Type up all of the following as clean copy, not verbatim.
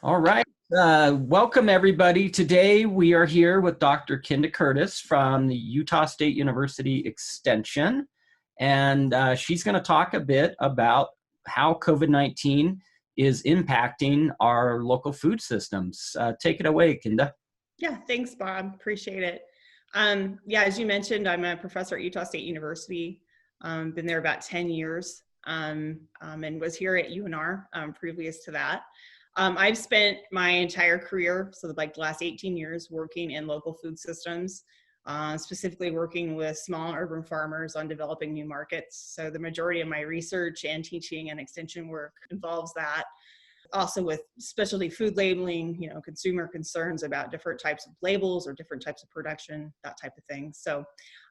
All right. Welcome, everybody. Today we are here with Dr. Kynda Curtis from the Utah State University Extension, and she's going to talk a bit about how COVID-19 is impacting our local food systems. Take it away, Kynda. Yeah, thanks, Bob. Appreciate it. Yeah, as you mentioned, I'm a professor at Utah State University. Been there about 10 years and was here at UNR previous to that. I've spent my entire career, so like the last 18 years, working in local food systems, specifically working with small urban farmers on developing new markets. So the majority of my research and teaching and extension work involves that. Also with specialty food labeling, consumer concerns about different types of labels or different types of production, that type of thing. So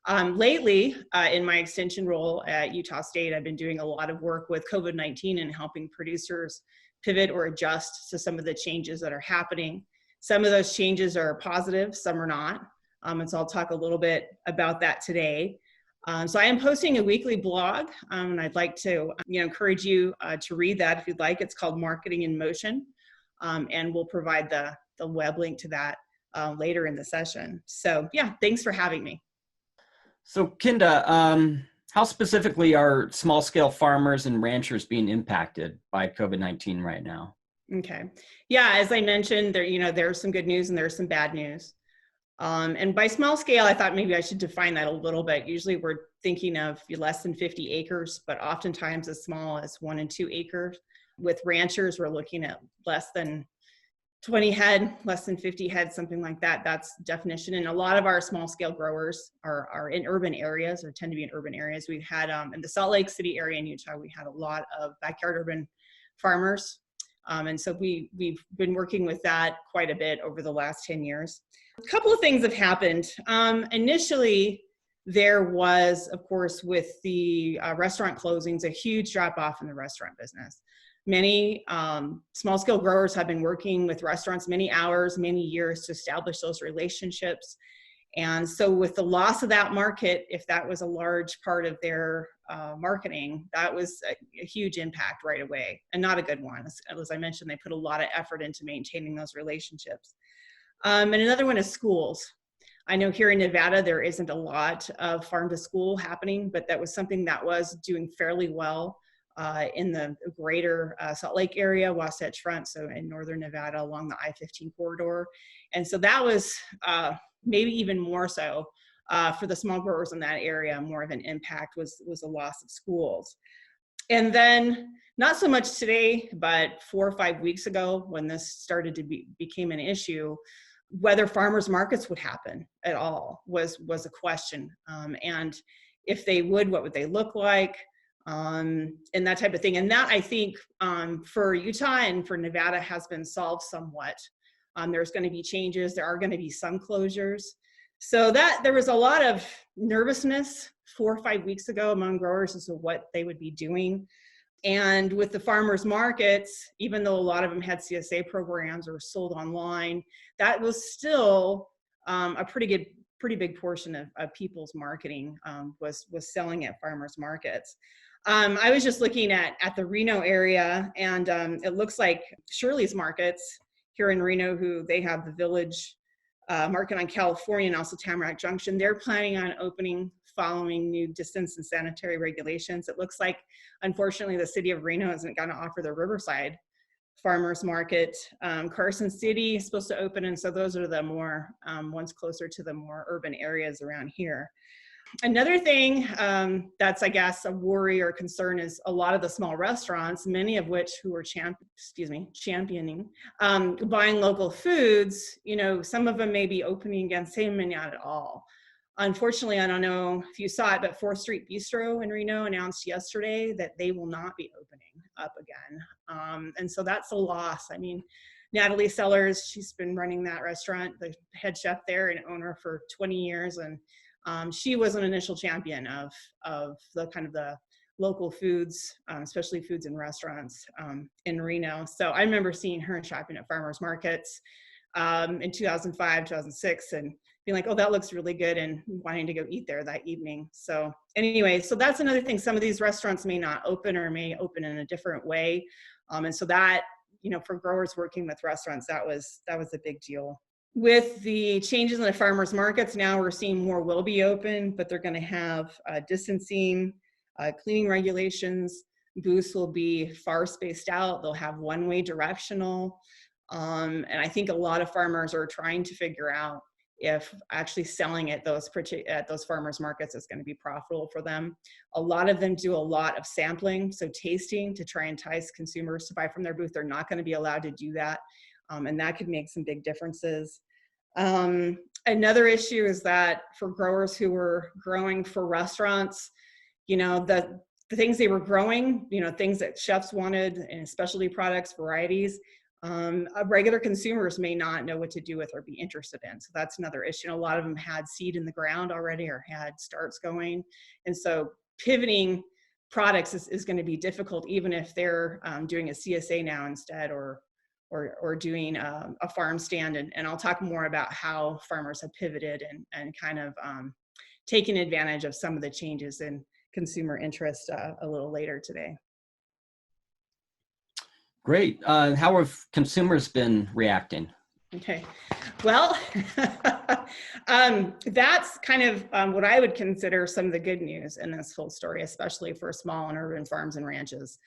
lately, in my extension role at Utah State, I've been doing a lot of work with COVID-19 and helping producers pivot or adjust to some of the changes that are happening. Some of those changes are positive, some are not. And so I'll talk a little bit about that today. So I am posting a weekly blog, and I'd like to encourage you to read that if you'd like. It's called Marketing in Motion, and we'll provide the web link to that later in the session. So yeah, thanks for having me. So Kynda, how specifically are small-scale farmers and ranchers being impacted by COVID-19 right now? Okay, yeah, as I mentioned, there's some good news and there's some bad news. And by small scale, I thought maybe I should define that a little bit. Usually we're thinking of less than 50 acres, but oftentimes as small as 1 and 2 acres. With ranchers, we're looking at less than 20 head, less than 50 head, something like that. That's definition. And a lot of our small scale growers are in urban areas or tend to be in urban areas. We've had in the Salt Lake City area in Utah, we had a lot of backyard urban farmers. And so we've been working with that quite a bit over the last 10 years. A couple of things have happened. Initially, there was, of course, with the restaurant closings, a huge drop off in the restaurant business. Many small-scale growers have been working with restaurants many hours, many years to establish those relationships. And so with the loss of that market, if that was a large part of their marketing, that was a huge impact right away, and not a good one. As I mentioned, they put a lot of effort into maintaining those relationships. And another one is schools. I know here in Nevada, there isn't a lot of farm to school happening, but that was something that was doing fairly well in the greater Salt Lake area, Wasatch Front, so in northern Nevada along the I-15 corridor. And so that was maybe even more so for the small growers in that area. More of an impact was a loss of schools. And then not so much today, but 4 or 5 weeks ago when this started to became an issue, whether farmers markets would happen at all was a question. And if they would, what would they look like? And that type of thing. And that, I think, for Utah and for Nevada has been solved somewhat. There's going to be changes. There are going to be some closures. So that there was a lot of nervousness 4 or 5 weeks ago among growers as to what they would be doing. And with the farmers markets, even though a lot of them had CSA programs or sold online, that was still a pretty big portion of people's marketing was selling at farmers markets. I was just looking at the Reno area, and it looks like Shirley's Markets here in Reno, who they have the Village Market on California and also Tamarack Junction, they're planning on opening following new distance and sanitary regulations. It looks like, unfortunately, the city of Reno isn't going to offer the Riverside Farmers Market. Carson City is supposed to open, and so those are the more ones closer to the more urban areas around here. Another thing that's, I guess, a worry or concern is a lot of the small restaurants, many of which who are championing buying local foods, some of them may be opening again, some may not at all. Unfortunately, I don't know if you saw it, but 4th Street Bistro in Reno announced yesterday that they will not be opening up again. And so that's a loss. I mean, Natalie Sellers, she's been running that restaurant, the head chef there and owner for 20 years. And she was an initial champion of the kind of the local foods, especially foods and restaurants in Reno. So I remember seeing her shopping at farmers markets in 2005, 2006, and being like, oh, that looks really good, and wanting to go eat there that evening. So anyway, so that's another thing. Some of these restaurants may not open or may open in a different way. And so that for growers working with restaurants, that was a big deal. With the changes in the farmers markets, now we're seeing more will be open, but they're going to have distancing, cleaning regulations. Booths will be far spaced out. They'll have one-way directional. And I think a lot of farmers are trying to figure out if actually selling at those farmers markets is going to be profitable for them. A lot of them do a lot of sampling, so tasting, to try and entice consumers to buy from their booth. They're not going to be allowed to do that. And that could make some big differences. Another issue is that for growers who were growing for restaurants, the things they were growing, things that chefs wanted, and specialty products, varieties, regular consumers may not know what to do with or be interested in. So that's another issue. A lot of them had seed in the ground already or had starts going. And so pivoting products is going to be difficult, even if they're doing a CSA now instead, or doing a farm stand. And I'll talk more about how farmers have pivoted and kind of taken advantage of some of the changes in consumer interest a little later today. Great. How have consumers been reacting? Okay, well, that's kind of what I would consider some of the good news in this whole story, especially for small and urban farms and ranches.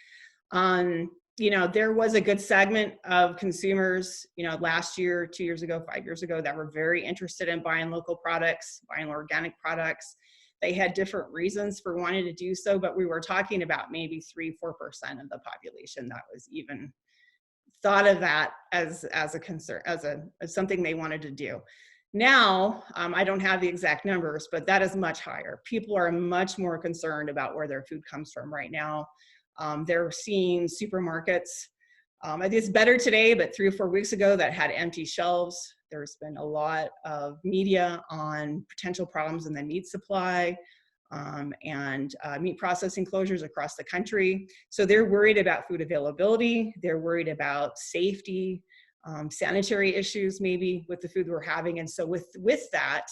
There was a good segment of consumers, last year, 2 years ago, 5 years ago, that were very interested in buying local products, buying organic products. They had different reasons for wanting to do so, but we were talking about maybe 3-4% of the population that was even thought of that as a concern, as something they wanted to do. Now, I don't have the exact numbers, but that is much higher. People are much more concerned about where their food comes from right now. They're seeing supermarkets. I think it's better today, but 3 or 4 weeks ago that had empty shelves. There's been a lot of media on potential problems in the meat supply and meat processing closures across the country. So they're worried about food availability. They're worried about safety, sanitary issues maybe with the food we're having. And so with that,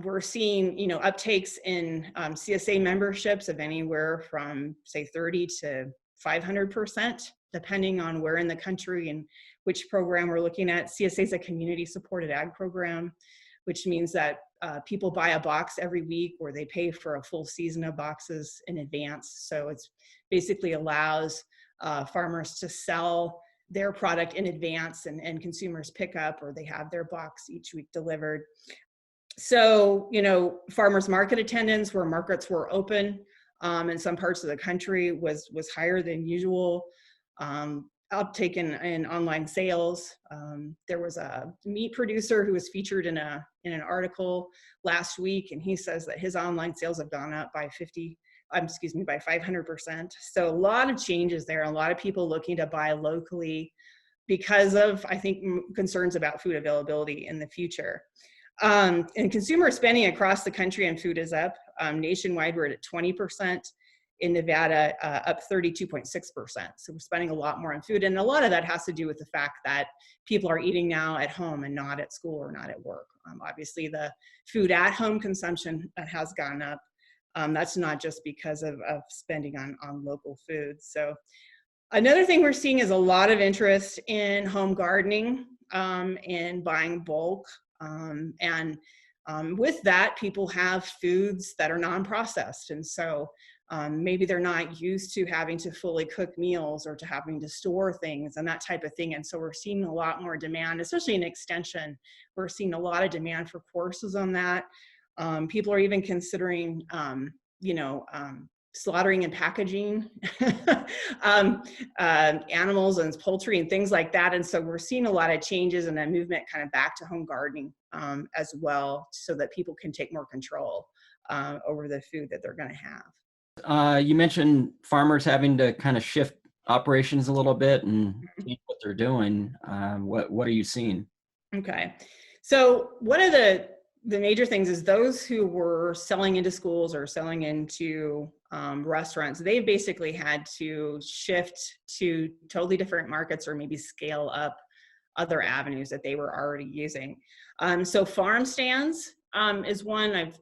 we're seeing, uptakes in CSA memberships of anywhere from, say, 30 to 500%, depending on where in the country and which program we're looking at. CSA is a community-supported ag program, which means that people buy a box every week, or they pay for a full season of boxes in advance. So it's basically allows farmers to sell their product in advance, and consumers pick up, or they have their box each week delivered. So, farmers market attendance where markets were open in some parts of the country was higher than usual. Uptake in online sales. There was a meat producer who was featured in an article last week, and he says that his online sales have gone up by 500%. So a lot of changes there. A lot of people looking to buy locally because of, I think, concerns about food availability in the future. And consumer spending across the country on food is up. Nationwide, we're at 20%. In Nevada, up 32.6%. So we're spending a lot more on food. And a lot of that has to do with the fact that people are eating now at home and not at school or not at work. Obviously, the food at home consumption has gone up. That's not just because of spending on local food. So another thing we're seeing is a lot of interest in home gardening and buying bulk. With that, people have foods that are non-processed. And so maybe they're not used to having to fully cook meals or to having to store things and that type of thing. And so we're seeing a lot more demand, especially in extension. We're seeing a lot of demand for courses on that. People are even considering, slaughtering and packaging animals and poultry and things like that. And so we're seeing a lot of changes and a movement kind of back to home gardening as well, so that people can take more control over the food that they're going to have. You mentioned farmers having to kind of shift operations a little bit and change what they're doing. What are you seeing? Okay, so one of the major things is those who were selling into schools or selling into restaurants, they basically had to shift to totally different markets or maybe scale up other avenues that they were already using. So farm stands is one.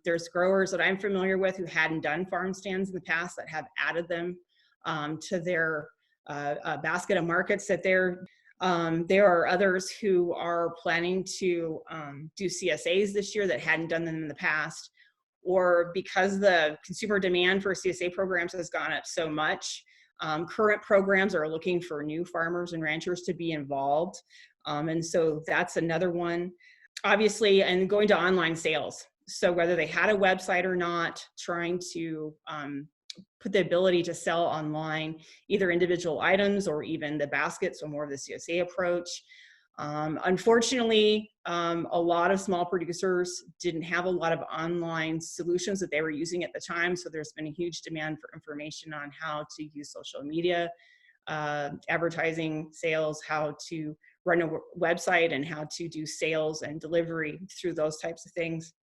There's growers that I'm familiar with who hadn't done farm stands in the past that have added them to their basket of markets that there are others who are planning to do CSAs this year that hadn't done them in the past, or because the consumer demand for CSA programs has gone up so much, current programs are looking for new farmers and ranchers to be involved. And so that's another one. Obviously, and going to online sales. So whether they had a website or not, trying to put the ability to sell online, either individual items or even the baskets, so more of the CSA approach. Unfortunately, a lot of small producers didn't have a lot of online solutions that they were using at the time. So there's been a huge demand for information on how to use social media, advertising, sales, how to run a website, and how to do sales and delivery through those types of things.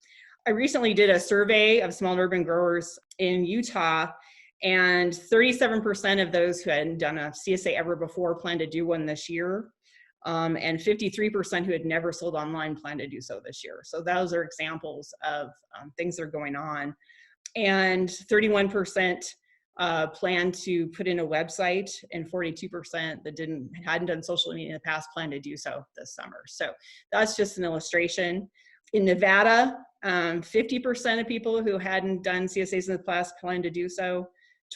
I recently did a survey of small and urban growers in Utah, and 37% of those who hadn't done a CSA ever before plan to do one this year. And 53% who had never sold online plan to do so this year. So those are examples of things that are going on. And 31% plan to put in a website, and 42% that hadn't done social media in the past plan to do so this summer. So that's just an illustration. In Nevada, 50% of people who hadn't done CSAs in the past plan to do so.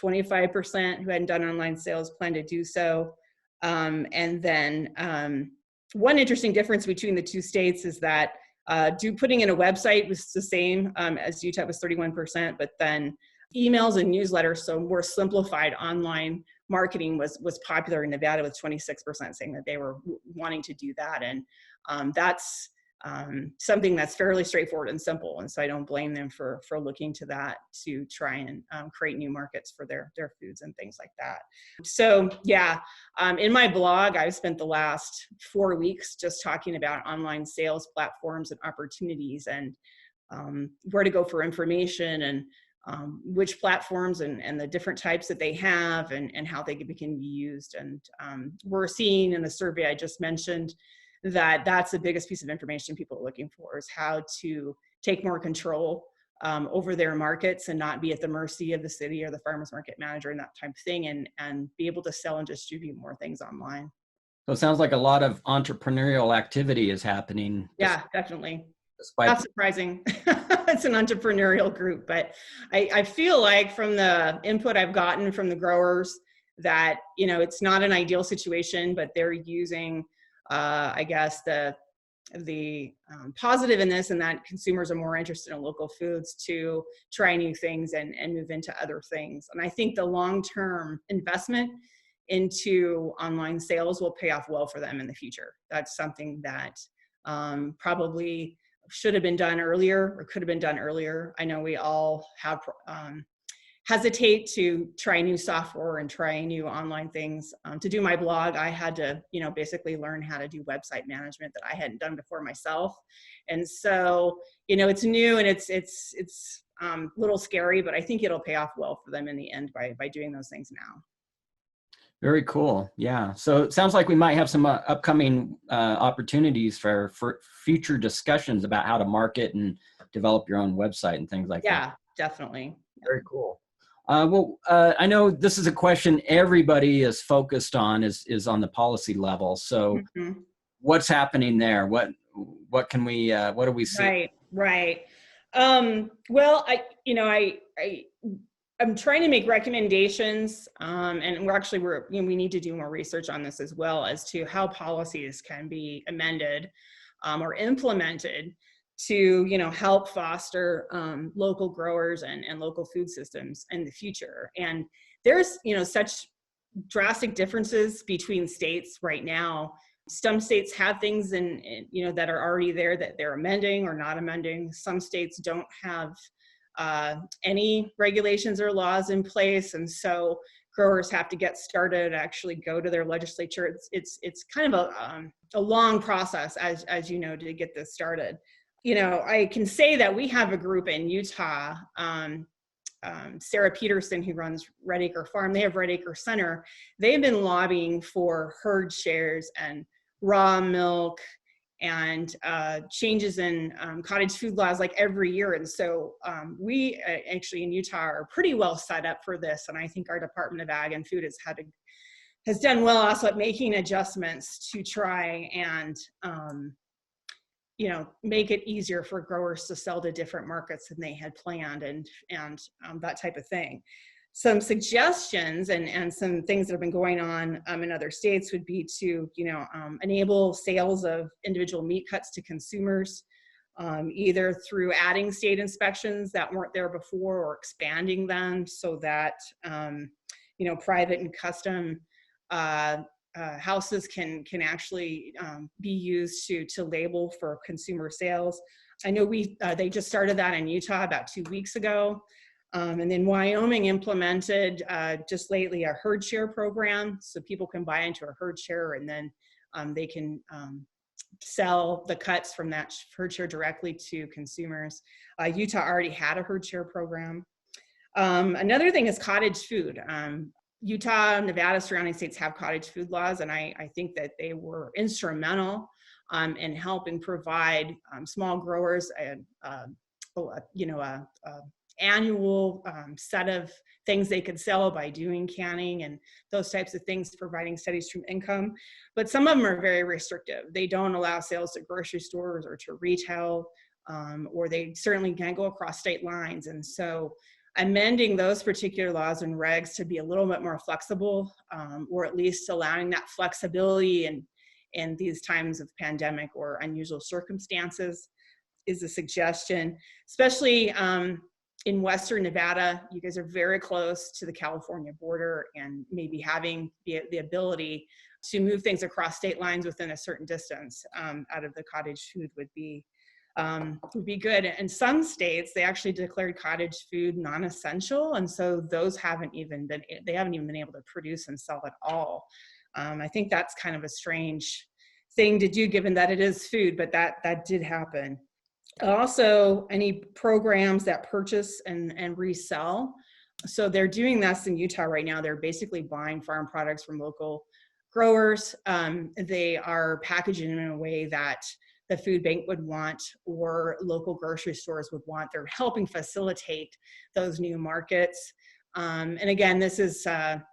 25% who hadn't done online sales plan to do so. And then one interesting difference between the two states is that putting in a website was the same as Utah was 31%, but then emails and newsletters, so more simplified online marketing was popular in Nevada, with 26% saying that they were wanting to do that. And that's something that's fairly straightforward and simple. And so I don't blame them for looking to that to try and create new markets for their foods and things like that. So yeah, in my blog, I've spent the last 4 weeks just talking about online sales platforms and opportunities, and where to go for information, and which platforms and the different types that they have, and how they can be used. And we're seeing in the survey I just mentioned that that's the biggest piece of information people are looking for, is how to take more control over their markets and not be at the mercy of the city or the farmers market manager and that type of thing, and be able to sell and distribute more things online. So it sounds like a lot of entrepreneurial activity is happening. Yeah, definitely. Not surprising. It's an entrepreneurial group, but I feel like from the input I've gotten from the growers that, it's not an ideal situation, but they're using I guess the positive in this, and that consumers are more interested in local foods to try new things and move into other things. And I think the long-term investment into online sales will pay off well for them in the future. That's something that probably should have been done earlier, or could have been done earlier. I know we all have hesitate to try new software and try new online things. To do my blog, I had to, basically learn how to do website management that I hadn't done before myself. And so, it's new, and it's a little scary, but I think it'll pay off well for them in the end by doing those things now. Very cool. Yeah. So it sounds like we might have some upcoming opportunities for future discussions about how to market and develop your own website and things like that. Yeah, definitely. Very cool. I know this is a question everybody is focused on, is on the policy level. So what's happening there? What can we, what do we see? Right. Well, I'm trying to make recommendations, and we need to do more research on this as well, as to how policies can be amended or implemented to help foster local growers and local food systems in the future. And there's such drastic differences between states right now. Some states have things in that are already there that they're amending or not amending. Some states don't have any regulations or laws in place, and so growers have to get started, actually go to their legislature. It's kind of a long process, as you know, to get this started. I can say that we have a group in Utah, Sarah Peterson, who runs Red Acre Farm. They have Red Acre Center. They've been lobbying for herd shares and raw milk and changes in cottage food laws like every year. And so we actually in Utah are pretty well set up for this. And I think our Department of Ag and Food has had has done well also at making adjustments to try and make it easier for growers to sell to different markets than they had planned, and that type of thing. Some suggestions and some things that have been going on in other states would be to enable sales of individual meat cuts to consumers, either through adding state inspections that weren't there before, or expanding them so that private and custom houses can actually be used to label for consumer sales. I know they just started that in Utah about 2 weeks ago. And then Wyoming implemented just lately a herd share program, so people can buy into a herd share, and then they can sell the cuts from that herd share directly to consumers. Utah already had a herd share program. Another thing is cottage food. Utah, Nevada, surrounding states have cottage food laws, and I think that they were instrumental in helping provide small growers an annual set of things they could sell by doing canning and those types of things, providing steady stream income. But some of them are very restrictive. They don't allow sales to grocery stores or to retail, or they certainly can't go across state lines. And so amending those particular laws and regs to be a little bit more flexible, or at least allowing that flexibility in these times of pandemic or unusual circumstances, is a suggestion. Especially in Western Nevada, you guys are very close to the California border, and maybe having the ability to move things across state lines within a certain distance out of the cottage food would be good. In some states, they actually declared cottage food non-essential, and so those haven't even been able to produce and sell at all. I think that's kind of a strange thing to do, given that it is food, but that did happen. Also, any programs that purchase and resell. So they're doing this in Utah right now. They're basically buying farm products from local growers. They are packaging in a way that the food bank would want, or local grocery stores would want. They're helping facilitate those new markets. And again, this is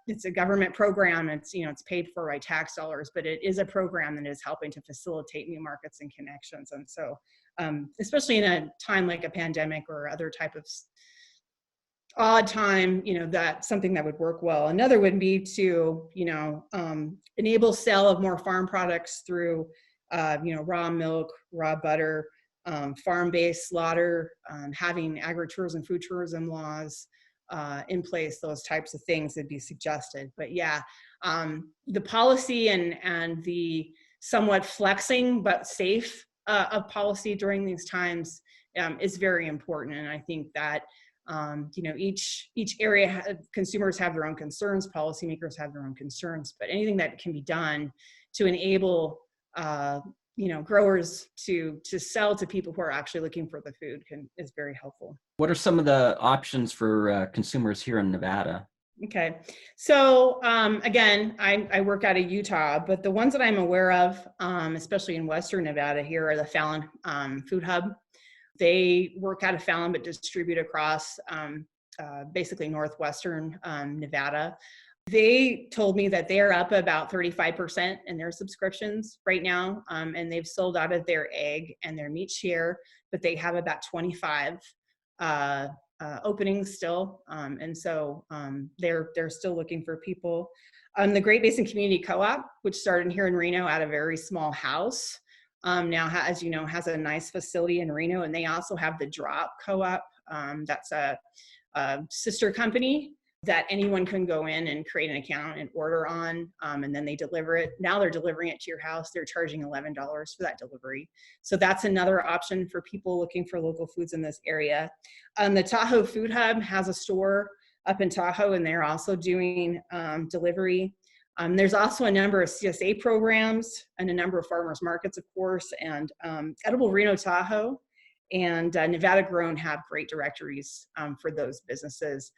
it's a government program. It's paid for by tax dollars, but it is a program that is helping to facilitate new markets and connections. And so, especially in a time like a pandemic or other type of odd time, that's something that would work well. Another would be to enable sale of more farm products through raw milk, raw butter, farm-based slaughter, having agritourism, food tourism laws in place. Those types of things would be suggested. But yeah, the policy and the somewhat flexing but safe of policy during these times is very important. And I think that each area, consumers have their own concerns, policymakers have their own concerns, but anything that can be done to enable growers to sell to people who are actually looking for the food is very helpful. What are some of the options for consumers here in Nevada? Okay, so again, I work out of Utah, but the ones that I'm aware of, especially in Western Nevada here, are the Fallon Food Hub. They work out of Fallon but distribute across basically northwestern Nevada. They told me that they're up about 35% in their subscriptions right now, and they've sold out of their egg and their meat share, but they have about 25 openings still, and so they're still looking for people. The Great Basin Community Co-op, which started here in Reno at a very small house, now as you know, has a nice facility in Reno, and they also have the Drop Co-op. That's a sister company that anyone can go in and create an account and order on, and then they deliver it. Now they're delivering it to your house. They're charging $11 for that delivery. So that's another option for people looking for local foods in this area. The Tahoe Food Hub has a store up in Tahoe, and they're also doing delivery. There's also a number of CSA programs and a number of farmers markets, of course, and Edible Reno Tahoe and Nevada Grown have great directories for those businesses.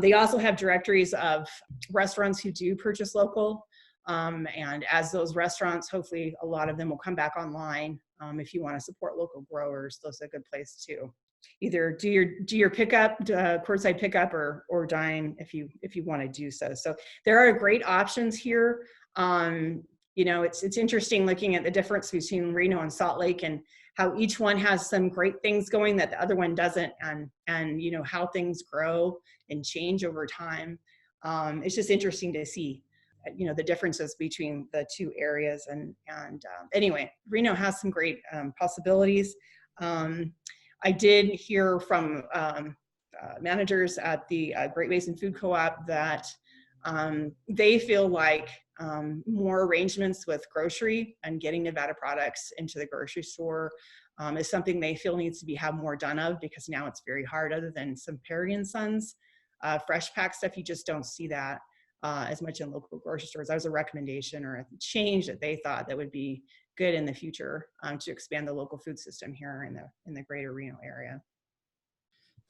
They also have directories of restaurants who do purchase local. And as those restaurants, hopefully a lot of them will come back online. If you want to support local growers, those are a good place too. either do your pickup, curbside pickup, or dine if you want to do so. So there are great options here. It's interesting looking at the difference between Reno and Salt Lake and how each one has some great things going that the other one doesn't, and how things grow and change over time. It's just interesting to see the differences between the two areas. And anyway, Reno has some great possibilities. I did hear from managers at the Great Basin Food Co-op that they feel like more arrangements with grocery and getting Nevada products into the grocery store is something they feel needs to have more done of, because now it's very hard. Other than some Perry and Sons fresh pack stuff, you just don't see that as much in local grocery stores. That was a recommendation or a change that they thought that would be good in the future to expand the local food system here in the greater Reno area.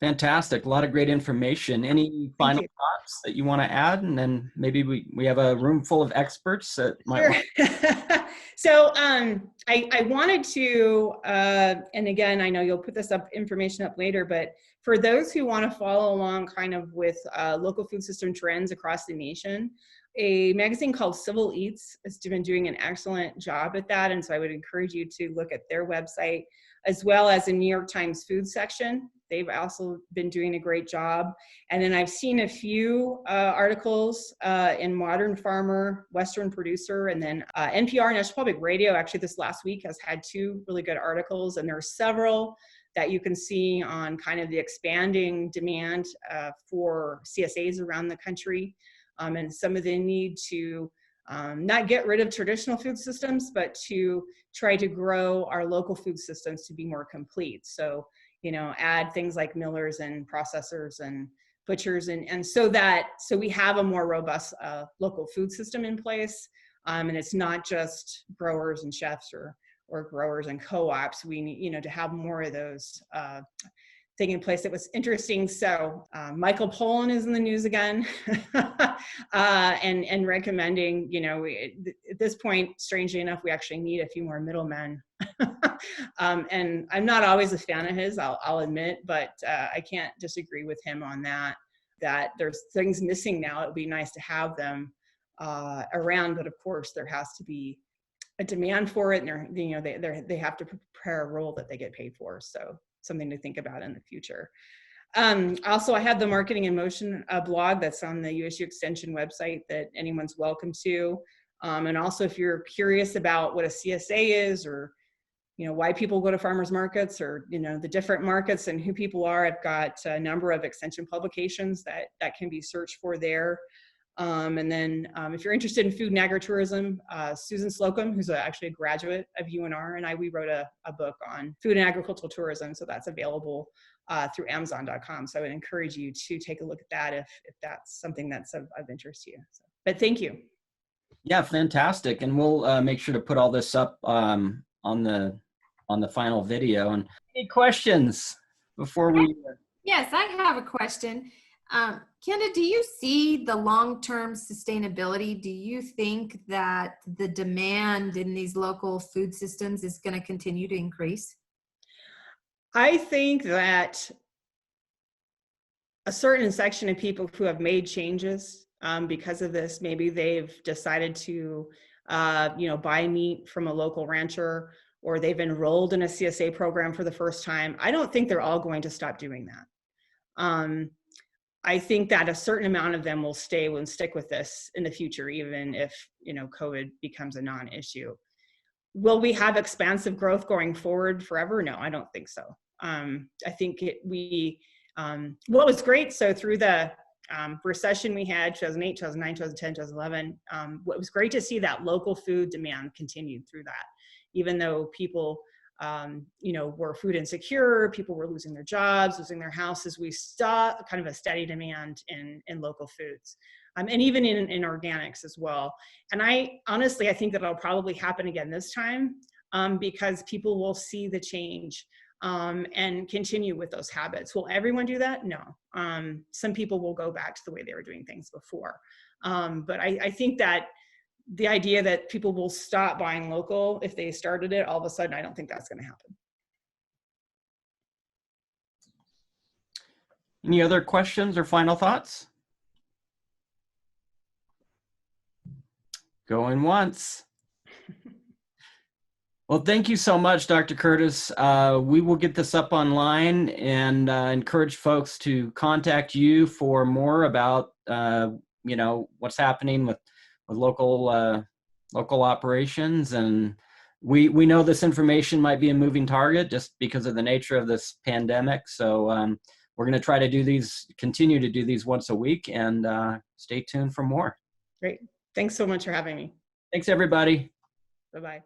Fantastic. A lot of great information. Any final thoughts that you want to add? And then maybe we have a room full of experts that might Sure. So I wanted to, and again, I know you'll put this information up later, but for those who want to follow along kind of with local food system trends across the nation, a magazine called Civil Eats has been doing an excellent job at that. And so I would encourage you to look at their website, as well as a New York Times food section. They've also been doing a great job. And then I've seen a few articles in Modern Farmer, Western Producer, and then NPR, National Public Radio, actually this last week has had 2 really good articles. And there are several that you can see on kind of the expanding demand for CSAs around the country. And some of the need to not get rid of traditional food systems, but to try to grow our local food systems to be more complete. So, add things like millers and processors and butchers, and so we have a more robust local food system in place. And it's not just growers and chefs or growers and co-ops. We need, to have more of those taking place. It was interesting. So Michael Pollan is in the news again, and recommending, at this point, strangely enough, we actually need a few more middlemen. And I'm not always a fan of his, I'll admit, but I can't disagree with him on that there's things missing now. It would be nice to have them around, but of course there has to be a demand for it, and they have to prepare a role that they get paid for. So something to think about in the future. Also, I have the Marketing in Motion blog that's on the USU Extension website that anyone's welcome to. And also, if you're curious about what a CSA is, or why people go to farmers markets, or the different markets and who people are, I've got a number of extension publications that can be searched for there. And then if you're interested in food and agritourism, Susan Slocum, who's actually a graduate of UNR, and we wrote a book on food and agricultural tourism. So that's available through Amazon.com. So I would encourage you to take a look at that if that's something that's of interest to you. So, but thank you. Yeah, fantastic. And we'll make sure to put all this up on the final video. And any questions before we? Yes, I have a question. Kynda, do you see the long-term sustainability? Do you think that the demand in these local food systems is going to continue to increase? I think that a certain section of people who have made changes because of this, maybe they've decided to, buy meat from a local rancher, or they've enrolled in a CSA program for the first time. I don't think they're all going to stop doing that. I think that a certain amount of them will stick with this in the future, even if, COVID becomes a non-issue. Will we have expansive growth going forward forever? No, I don't think so. I think what was great, so through the recession we had, 2008, 2009, 2010, 2011, what was great to see that local food demand continued through that, even though people were food insecure, people were losing their jobs, losing their houses. We saw kind of a steady demand in local foods, and even in organics as well. And I think that it'll probably happen again this time because people will see the change and continue with those habits. Will everyone do that? No. Some people will go back to the way they were doing things before. But I think that the idea that people will stop buying local if they started it all of a sudden, I don't think that's going to happen. Any other questions or final thoughts? Going once. Well, thank you so much, Dr. Curtis. We will get this up online and encourage folks to contact you for more about, what's happening with local local operations. And we know this information might be a moving target just because of the nature of this pandemic. So we're going to try to continue to do these once a week, and stay tuned for more. Great. Thanks so much for having me. Thanks, everybody. Bye-bye.